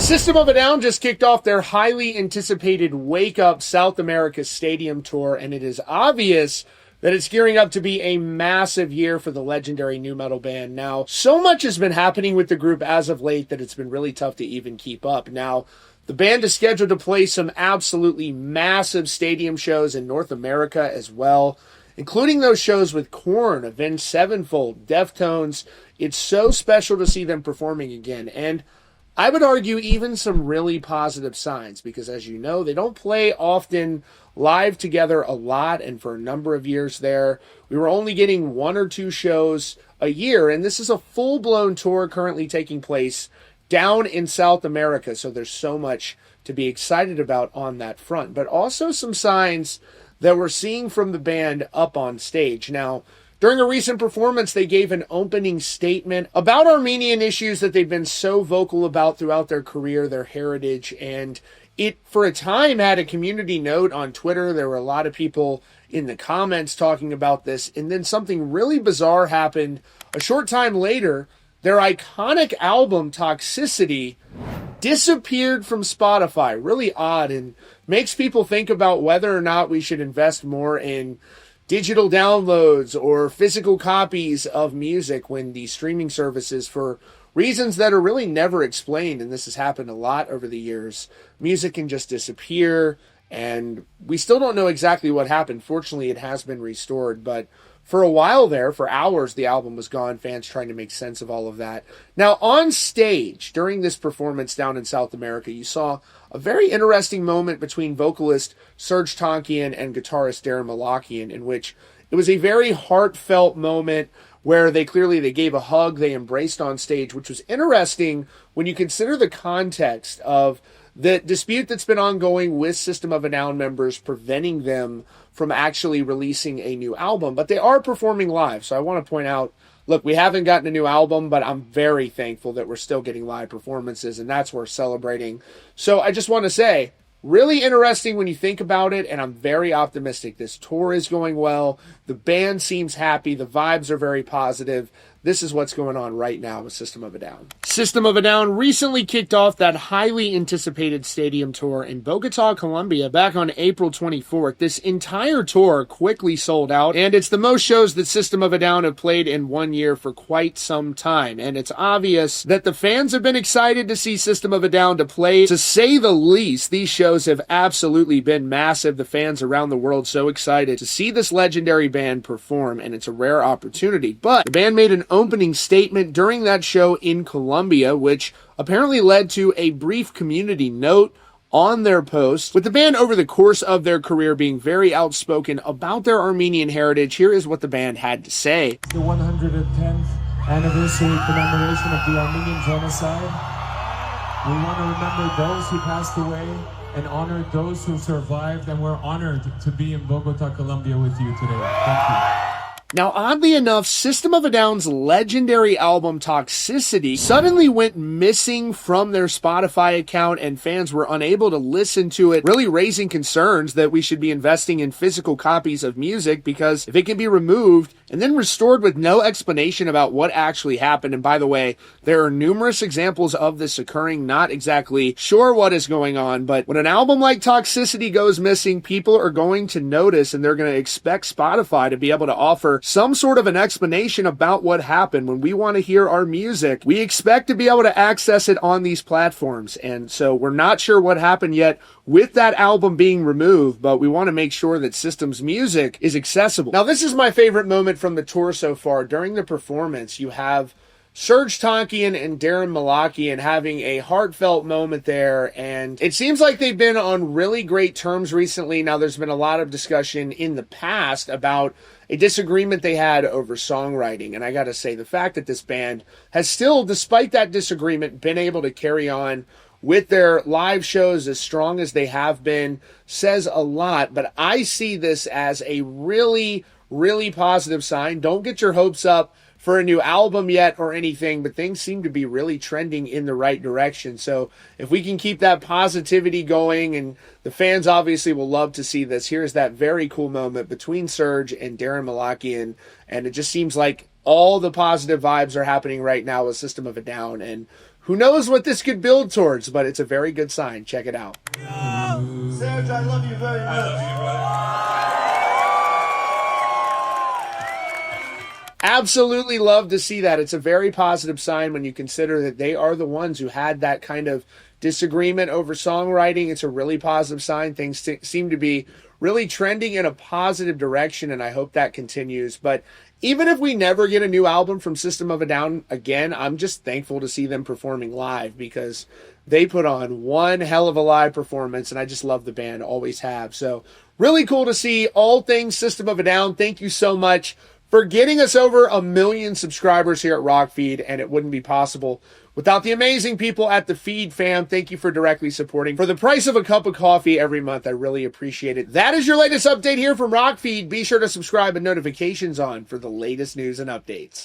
System of a Down just kicked off their highly anticipated Wake Up South America Stadium Tour, and it is obvious that it's gearing up to be a massive year for the legendary nu metal band. Now, so much has been happening with the group as of late that it's been really tough to even keep up. Now, the band is scheduled to play some absolutely massive stadium shows in North America as well, including those shows with Korn, Avenged Sevenfold, Deftones. It's so special to see them performing again, and I would argue even some really positive signs, because as you know, they don't play often live together a lot, and for a number of years there, we were only getting 1 or 2 shows a year, and this is a full-blown tour currently taking place down in South America, so there's so much to be excited about on that front, but also some signs that we're seeing from the band up on stage. Now, during a recent performance, they gave an opening statement about Armenian issues that they've been so vocal about throughout their career, their heritage, and it, for a time, had a community note on Twitter. There were a lot of people in the comments talking about this, and then something really bizarre happened. A short time later, their iconic album, Toxicity, disappeared from Spotify. Really odd, and makes people think about whether or not we should invest more in digital downloads or physical copies of music when these streaming services, for reasons that are really never explained, and this has happened a lot over the years, music can just disappear, and we still don't know exactly what happened. Fortunately, it has been restored, but for a while there, for hours, the album was gone, fans trying to make sense of all of that. Now, on stage, during this performance down in South America, you saw a very interesting moment between vocalist Serj Tankian and guitarist Daron Malakian, in which it was a very heartfelt moment where they gave a hug, they embraced on stage, which was interesting when you consider the context of the dispute that's been ongoing with System of a Down members, preventing them from actually releasing a new album. But they are performing live, so I want to point out, look, we haven't gotten a new album, but I'm very thankful that we're still getting live performances, and that's worth celebrating. So I just want to say, really interesting when you think about it, and I'm very optimistic. This tour is going well. The band seems happy. The vibes are very positive. This is what's going on right now with System of a Down. System of a Down recently kicked off that highly anticipated stadium tour in Bogota, Colombia back on April 24th. This entire tour quickly sold out, and it's the most shows that System of a Down have played in one year for quite some time. And it's obvious that the fans have been excited to see System of a Down to play. To say the least, these shows have absolutely been massive. The fans around the world so excited to see this legendary band perform, and it's a rare opportunity. But the band made an opening statement during that show in Colombia, which apparently led to a brief community note on their post. With the band over the course of their career being very outspoken about their Armenian heritage, here is what the band had to say. The 110th anniversary commemoration of the Armenian genocide. We want to remember those who passed away and honor those who survived, and we're honored to be in Bogota, Colombia with you today. Thank you. Now, oddly enough, System of a Down's legendary album Toxicity suddenly went missing from their Spotify account, and fans were unable to listen to it, really raising concerns that we should be investing in physical copies of music, because if it can be removed and then restored with no explanation about what actually happened, and by the way, there are numerous examples of this occurring, not exactly sure what is going on, but when an album like Toxicity goes missing, people are going to notice, and they're going to expect Spotify to be able to offer some sort of an explanation about what happened. When we want to hear our music, we expect to be able to access it on these platforms, and so we're not sure what happened yet with that album being removed, but we want to make sure that System's music is accessible. Now, this is my favorite moment from the tour so far. During the performance, you have Serj Tankian and Daron Malakian having a heartfelt moment there, and it seems like they've been on really great terms recently. Now, there's been a lot of discussion in the past about a disagreement they had over songwriting, and I gotta say, the fact that this band has still, despite that disagreement, been able to carry on with their live shows as strong as they have been says a lot. But I see this as a really, really positive sign. Don't get your hopes up for a new album yet or anything, but things seem to be really trending in the right direction. So if we can keep that positivity going, and the fans obviously will love to see this, here's that very cool moment between Serj and Daron Malakian, and it just seems like all the positive vibes are happening right now with System of a Down, and who knows what this could build towards, but it's a very good sign. Check it out. Serj, I love you very much. I love you, brother. Absolutely love to see that. It's a very positive sign when you consider that they are the ones who had that kind of disagreement over songwriting. It's a really positive sign. Things seem to be really trending in a positive direction, and I hope that continues. But even if we never get a new album from System of a Down again, I'm just thankful to see them performing live, because they put on one hell of a live performance, and I just love the band, always have. So really cool to see. All things System of a Down, thank you so much for getting us over 1 million subscribers here at Rockfeed, and it wouldn't be possible without the amazing people at the Feed fam. Thank you for directly supporting for the price of a cup of coffee every month. I really appreciate it. That is your latest update here from Rockfeed. Be sure to subscribe and notifications on for the latest news and updates.